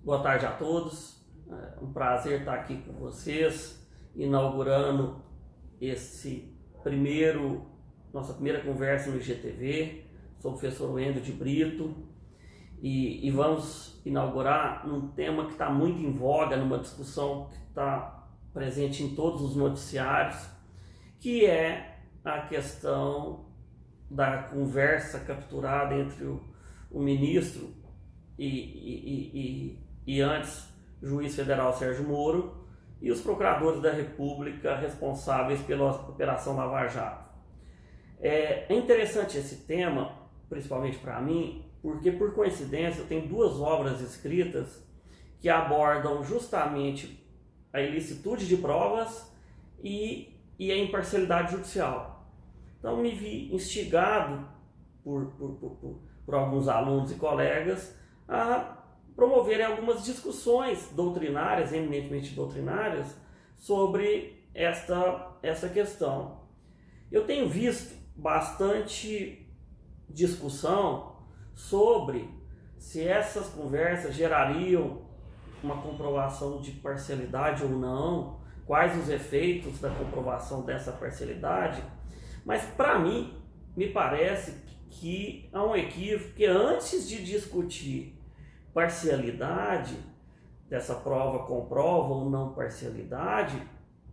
Boa tarde a todos. É um prazer estar aqui com vocês, inaugurando nossa primeira conversa no IGTV. Sou o professor Wendel de Brito e vamos inaugurar um tema que está muito em voga, numa discussão que está presente em todos os noticiários, que é a questão da conversa capturada entre o ministro e antes juiz federal Sérgio Moro e os procuradores da República responsáveis pela Operação Lava Jato. É interessante esse tema, principalmente para mim, porque por coincidência eu tenho duas obras escritas que abordam justamente a ilicitude de provas e a imparcialidade judicial. Então me vi instigado por alguns alunos e colegas a promoverem algumas discussões doutrinárias, eminentemente doutrinárias, sobre essa questão. Eu tenho visto bastante discussão sobre se essas conversas gerariam uma comprovação de parcialidade ou não, quais os efeitos da comprovação dessa parcialidade, mas para mim, me parece que há um equívoco que antes de discutir parcialidade dessa prova, comprova ou não parcialidade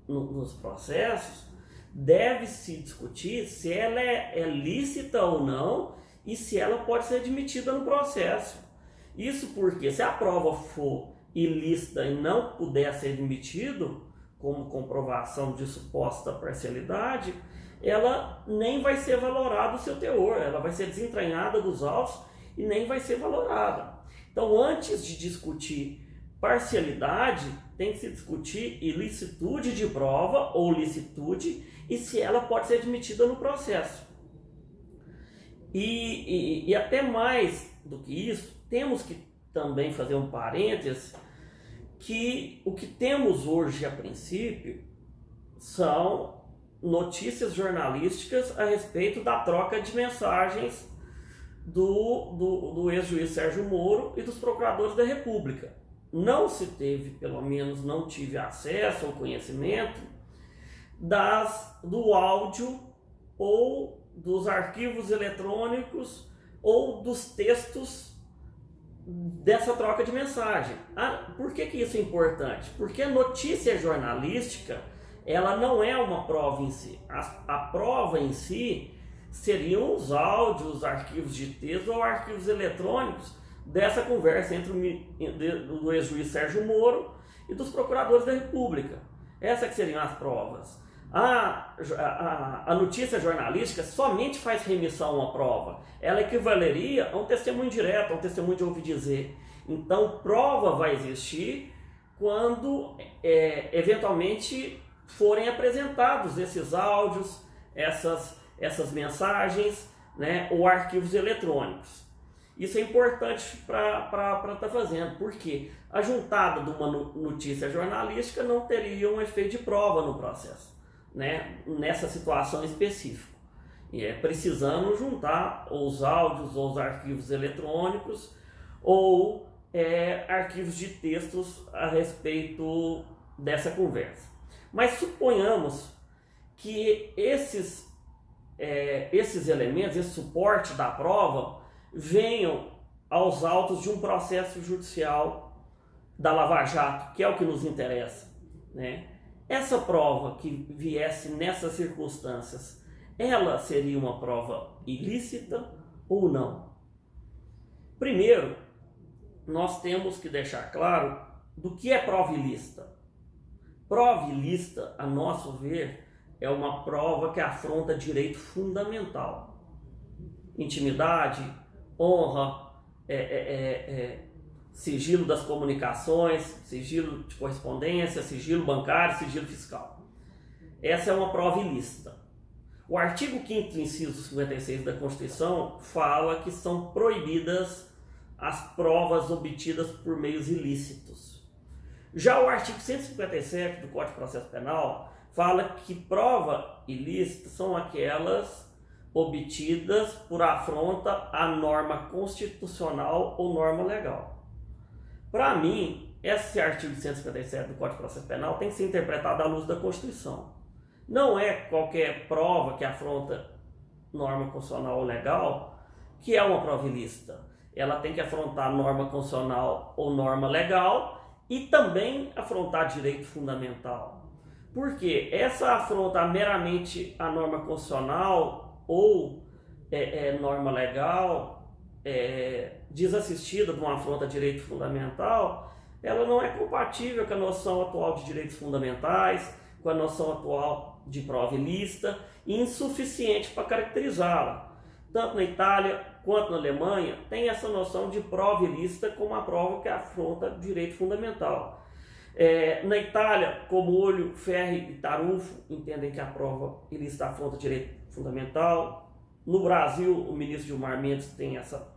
nos processos, deve-se discutir se ela é lícita ou não e se ela pode ser admitida no processo. Isso porque se a prova for ilícita e não puder ser admitido como comprovação de suposta parcialidade, ela nem vai ser valorado o seu teor, ela vai ser desentranhada dos autos e nem vai ser valorada. Então, antes de discutir parcialidade, tem que se discutir ilicitude de prova ou licitude e se ela pode ser admitida no processo. E até mais do que isso, temos que também fazer um parênteses que o que temos hoje a princípio são notícias jornalísticas a respeito da troca de mensagens do ex-juiz Sérgio Moro e dos procuradores da República. Não se teve, pelo menos não tive acesso ou conhecimento do áudio ou dos arquivos eletrônicos ou dos textos dessa troca de mensagem. Por que isso é importante? Porque a notícia jornalística ela não é uma prova em si. A prova em si seriam os áudios, arquivos de texto ou arquivos eletrônicos dessa conversa entre o ex-juiz Sérgio Moro e dos procuradores da República. Essas que seriam as provas. A notícia jornalística somente faz remissão a uma prova. Ela equivaleria a um testemunho direto, a um testemunho de ouvir dizer. Então, prova vai existir quando eventualmente forem apresentados esses áudios, essas mensagens, né, ou arquivos eletrônicos. Isso é importante para estar fazendo, porque a juntada de uma notícia jornalística não teria um efeito de prova no processo, né, nessa situação específica. E precisamos juntar os áudios ou os arquivos eletrônicos ou arquivos de textos a respeito dessa conversa. Mas suponhamos que esses elementos, esse suporte da prova, venham aos autos de um processo judicial da Lava Jato, que é o que nos interessa, né? Essa prova que viesse nessas circunstâncias, ela seria uma prova ilícita ou não? Primeiro, nós temos que deixar claro do que é prova ilícita. Prova ilícita, a nosso ver, é uma prova que afronta direito fundamental. Intimidade, honra, sigilo das comunicações, sigilo de correspondência, sigilo bancário, sigilo fiscal. Essa é uma prova ilícita. O artigo 5º, inciso 56 da Constituição fala que são proibidas as provas obtidas por meios ilícitos. Já o artigo 157 do Código de Processo Penal fala que prova ilícita são aquelas obtidas por afronta à norma constitucional ou norma legal. Para mim, esse artigo 157 do Código de Processo Penal tem que ser interpretado à luz da Constituição. Não é qualquer prova que afronta norma constitucional ou legal que é uma prova ilícita. Ela tem que afrontar norma constitucional ou norma legal e também afrontar direito fundamental. Porque essa afronta meramente a norma constitucional ou norma legal, desassistida de uma afronta a direito fundamental, ela não é compatível com a noção atual de direitos fundamentais, com a noção atual de prova ilícita e insuficiente para caracterizá-la. Tanto na Itália quanto na Alemanha tem essa noção de prova ilícita como uma prova que afronta direito fundamental. Na Itália, como Olho, Ferri e Tarufo entendem que a prova ilícita afronta direito fundamental. No Brasil, o ministro Gilmar Mendes tem essa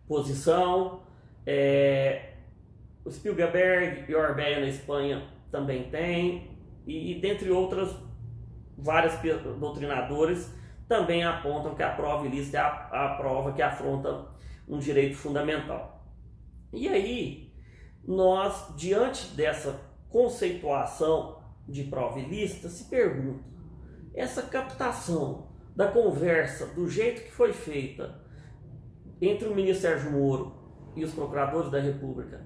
posição. O Spielberg e Orbea na Espanha também tem. E dentre outras, várias doutrinadores também apontam que a prova ilícita é a prova que afronta um direito fundamental. E aí, nós, diante dessa conceituação de prova ilícita, se pergunta, essa captação da conversa, do jeito que foi feita entre o ministro Sérgio Moro e os procuradores da República,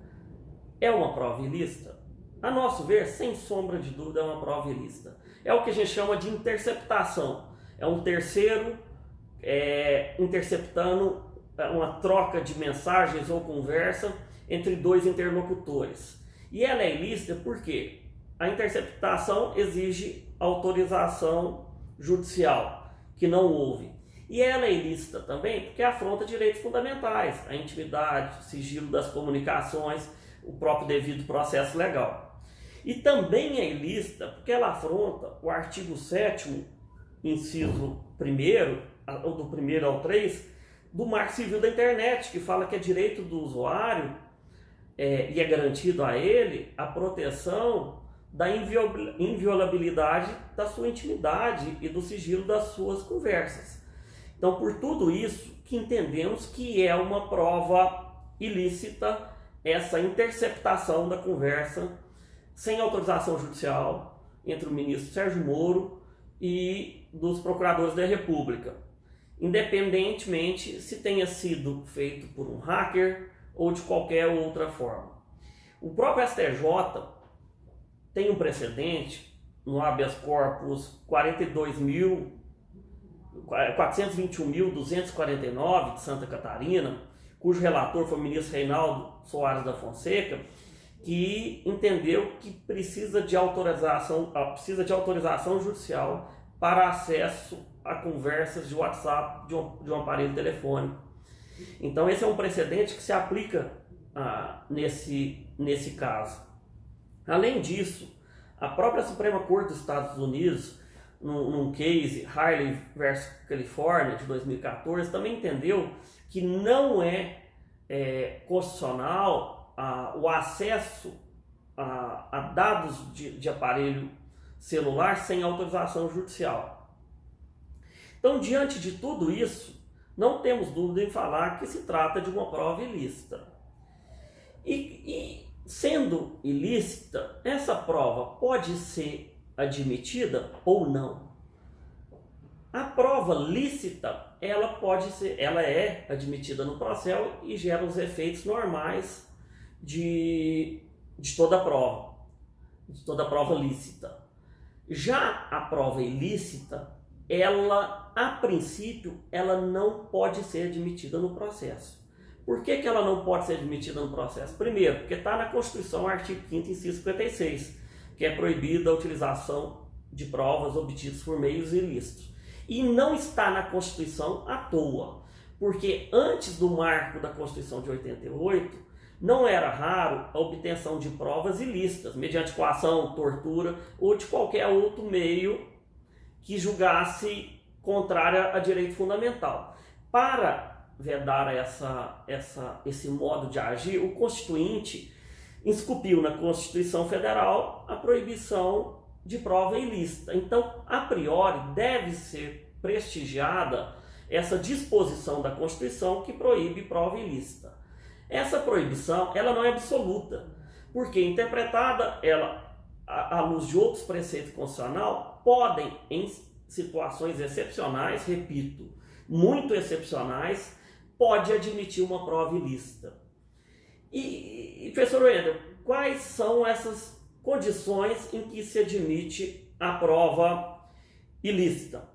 é uma prova ilícita? A nosso ver, sem sombra de dúvida, é uma prova ilícita. É o que a gente chama de interceptação. É um terceiro interceptando uma troca de mensagens ou conversa entre dois interlocutores. E ela é ilícita porque a interceptação exige autorização judicial, que não houve. E ela é ilícita também porque afronta direitos fundamentais, a intimidade, o sigilo das comunicações, o próprio devido processo legal. E também é ilícita porque ela afronta o artigo 7º, inciso 1º, do 1º ao 3, do Marco Civil da Internet, que fala que é direito do usuário e é garantido a ele a proteção da inviolabilidade da sua intimidade e do sigilo das suas conversas. Então, por tudo isso, que entendemos que é uma prova ilícita essa interceptação da conversa sem autorização judicial entre o ministro Sérgio Moro e dos procuradores da República, independentemente se tenha sido feito por um hacker ou de qualquer outra forma. O próprio STJ tem um precedente no habeas corpus 421.249 de Santa Catarina, cujo relator foi o ministro Reinaldo Soares da Fonseca, que entendeu que precisa de autorização judicial para acesso a conversas de WhatsApp de um aparelho telefônico. Então esse é um precedente que se aplica nesse caso. Além disso, a própria Suprema Corte dos Estados Unidos, num case Harley versus Califórnia de 2014, também entendeu que não é constitucional o acesso a dados de aparelho celular sem autorização judicial. Então, diante de tudo isso, não temos dúvida em falar que se trata de uma prova ilícita. E sendo ilícita, essa prova pode ser admitida ou não. A prova lícita, ela é admitida no processo e gera os efeitos normais de toda prova lícita. Já a prova ilícita, ela, a princípio, ela não pode ser admitida no processo. Por que ela não pode ser admitida no processo? Primeiro, porque está na Constituição, artigo 5º, inciso 56, que é proibida a utilização de provas obtidas por meios ilícitos. E não está na Constituição à toa, porque antes do marco da Constituição de 88, não era raro a obtenção de provas ilícitas, mediante coação, tortura ou de qualquer outro meio que julgasse contrária a direito fundamental. Para vedar esse modo de agir, o Constituinte esculpiu na Constituição Federal a proibição de prova ilícita. Então, a priori, deve ser prestigiada essa disposição da Constituição que proíbe prova ilícita. Essa proibição, ela não é absoluta, porque interpretada ela à luz de outros preceitos constitucionais, podem, em situações excepcionais, repito, muito excepcionais, pode admitir uma prova ilícita. E professor Wendel, quais são essas condições em que se admite a prova ilícita?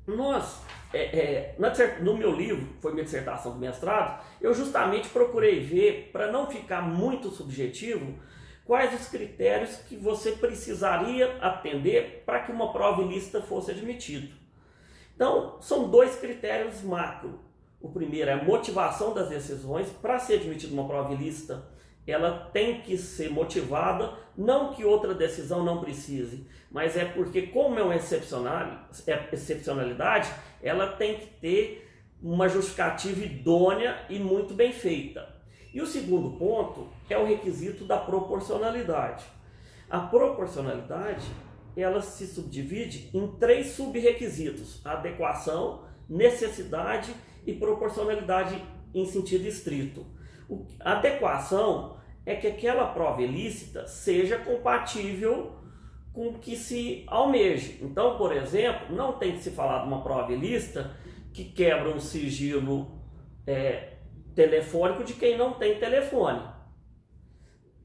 No meu livro, que foi minha dissertação do mestrado, eu justamente procurei ver, para não ficar muito subjetivo, quais os critérios que você precisaria atender para que uma prova ilícita fosse admitida. Então, são dois critérios macro. O primeiro é a motivação das decisões. Para ser admitida uma prova ilícita, ela tem que ser motivada, não que outra decisão não precise, mas é porque, como é uma excepcionalidade, ela tem que ter uma justificativa idônea e muito bem feita. E o segundo ponto é o requisito da proporcionalidade. A proporcionalidade, ela se subdivide em 3 sub-requisitos: adequação, necessidade e proporcionalidade em sentido estrito. A adequação é que aquela prova ilícita seja compatível com o que se almeje. Então, por exemplo, não tem que se falar de uma prova ilícita que quebra um sigilo telefônico de quem não tem telefone.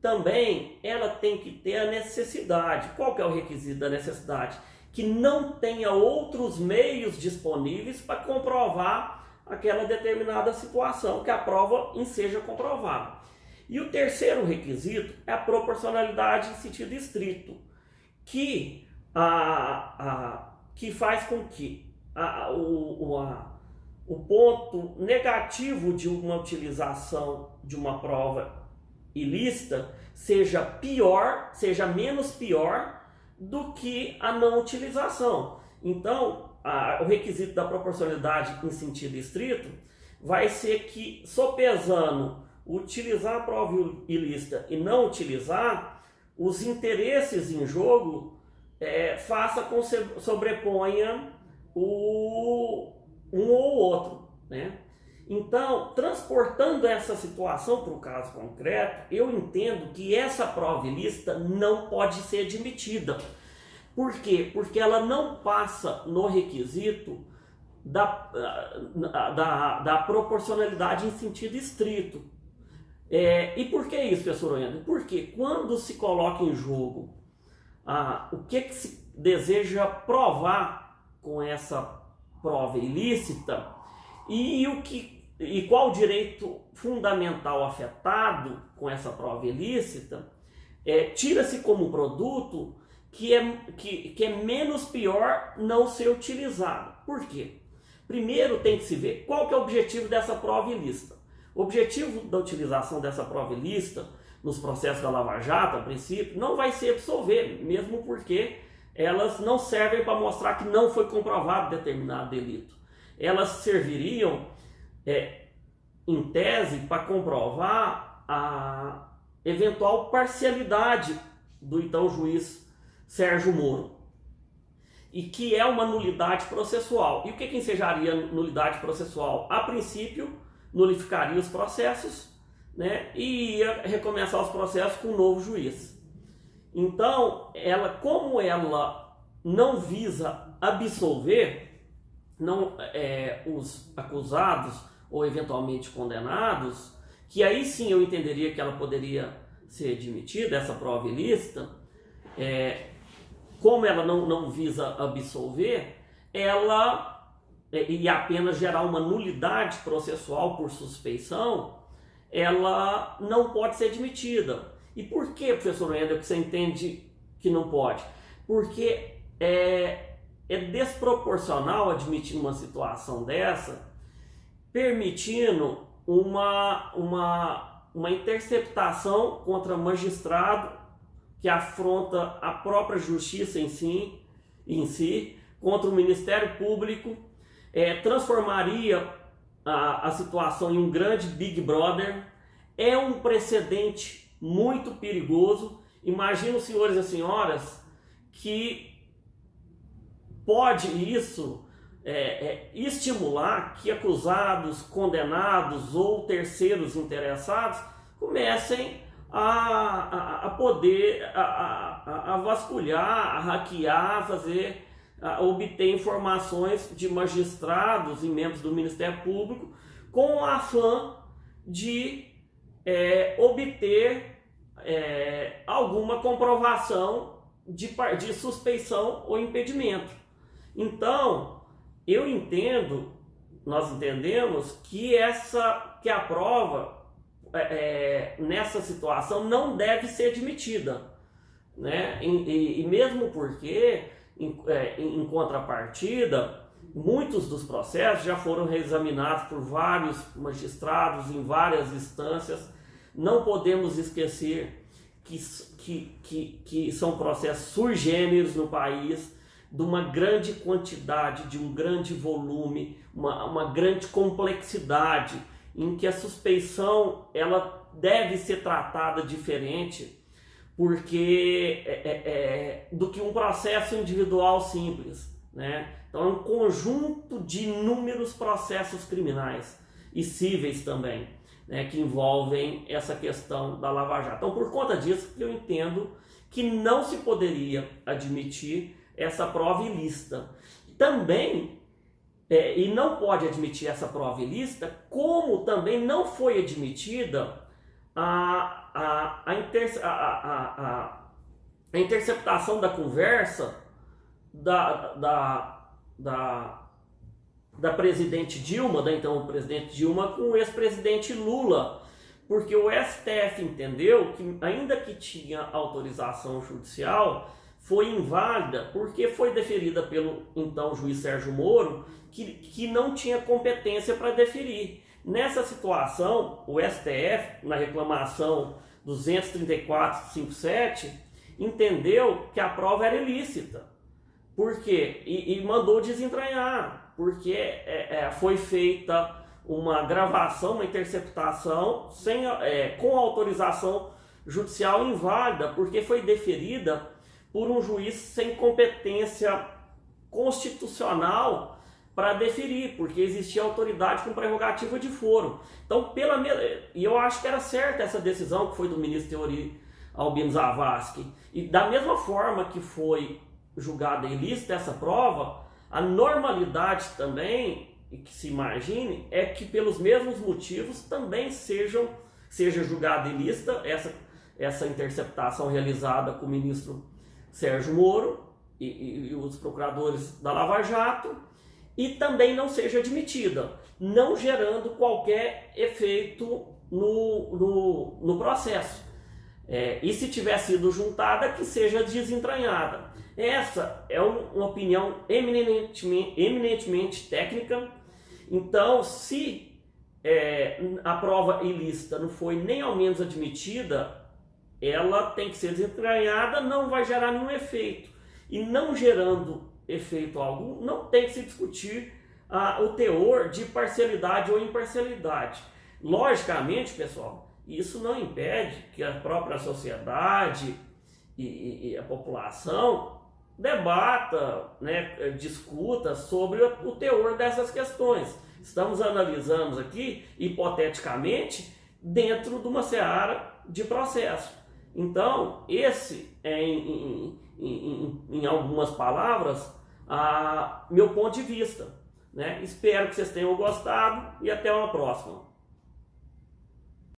Também ela tem que ter a necessidade. Qual que é o requisito da necessidade? Que não tenha outros meios disponíveis para comprovar aquela determinada situação, que a prova em seja comprovada. E o terceiro requisito é a proporcionalidade em sentido estrito, que faz com que o ponto negativo de uma utilização de uma prova ilícita seja menos pior do que a não utilização. Então, o requisito da proporcionalidade em sentido estrito vai ser que, sopesando utilizar a prova ilícita e não utilizar, os interesses em jogo faça com que sobreponha um ou outro, né? Então, transportando essa situação para o caso concreto, eu entendo que essa prova ilícita não pode ser admitida. Por quê? Porque ela não passa no requisito da proporcionalidade em sentido estrito. E por que isso, professor Wendel? Porque quando se coloca em jogo o que se deseja provar com essa prova ilícita e qual o direito fundamental afetado com essa prova ilícita, tira-se como produto que é menos pior não ser utilizado. Por quê? Primeiro tem que se ver qual que é o objetivo dessa prova ilícita. O objetivo da utilização dessa prova ilícita nos processos da Lava Jato, a princípio, não vai ser absolver, mesmo porque elas não servem para mostrar que não foi comprovado determinado delito. Elas serviriam, em tese, para comprovar a eventual parcialidade do então juiz Sérgio Moro, e que é uma nulidade processual. E o que ensejaria nulidade processual? A princípio, nulificaria os processos, né, e ia recomeçar os processos com um novo juiz. Então, como ela não visa absolver os acusados ou eventualmente condenados, que aí sim eu entenderia que ela poderia ser admitida, essa prova ilícita, como ela não visa absolver, e apenas gerar uma nulidade processual por suspeição, ela não pode ser admitida. E por que, professor Wendel, que você entende que não pode? Porque é desproporcional admitir uma situação dessa, permitindo uma interceptação contra magistrado que afronta a própria justiça em si, contra o Ministério Público, transformaria a situação em um grande Big Brother. É um precedente muito perigoso. Imagino, senhores e senhoras, que pode isso estimular que acusados, condenados ou terceiros interessados comecem a poder vasculhar, a hackear, obter informações de magistrados e membros do Ministério Público com o afã de obter alguma comprovação de suspeição ou impedimento. Então, nós entendemos que a prova nessa situação não deve ser admitida, né? E mesmo porque, em contrapartida, muitos dos processos já foram reexaminados por vários magistrados em várias instâncias. Não podemos esquecer que são processos sui generis no país, de uma grande quantidade, de um grande volume, uma grande complexidade, em que a suspeição ela deve ser tratada diferente do que um processo individual simples, né? Então é um conjunto de inúmeros processos criminais e cíveis também, né, que envolvem essa questão da Lava Jato. Então, por conta disso, eu entendo que não se poderia admitir essa prova ilícita. Também, e não pode admitir essa prova ilícita, como também não foi admitida a interceptação da conversa da presidente Dilma, então o presidente Dilma, com o ex-presidente Lula, porque o STF entendeu que, ainda que tinha autorização judicial, foi inválida porque foi deferida pelo então juiz Sérgio Moro, que não tinha competência para deferir. Nessa situação, o STF, na reclamação 234/57, entendeu que a prova era ilícita. Por quê? E mandou desentranhar, porque foi feita uma gravação, uma interceptação com autorização judicial inválida, porque foi deferida por um juiz sem competência constitucional para deferir, porque existia autoridade com prerrogativa de foro. Então, e eu acho que era certa essa decisão que foi do ministro Teori Albino Zavascki. E da mesma forma que foi julgada ilícita essa prova, a normalidade também, e que se imagine, é que pelos mesmos motivos também seja julgada ilícita essa interceptação realizada com o ministro Sérgio Moro e os procuradores da Lava Jato, e também não seja admitida, não gerando qualquer efeito no processo. E se tiver sido juntada, que seja desentranhada. Essa é uma opinião eminentemente técnica. Então, se a prova ilícita não foi nem ao menos admitida, ela tem que ser desentranhada, não vai gerar nenhum efeito. E não gerando efeito algum, não tem que se discutir o teor de parcialidade ou imparcialidade. Logicamente, pessoal, isso não impede que a própria sociedade e a população debata, né, discuta sobre o teor dessas questões. Estamos analisando aqui, hipoteticamente, dentro de uma seara de processo. Então, esse é, em algumas palavras, meu ponto de vista, né? Espero que vocês tenham gostado e até uma próxima.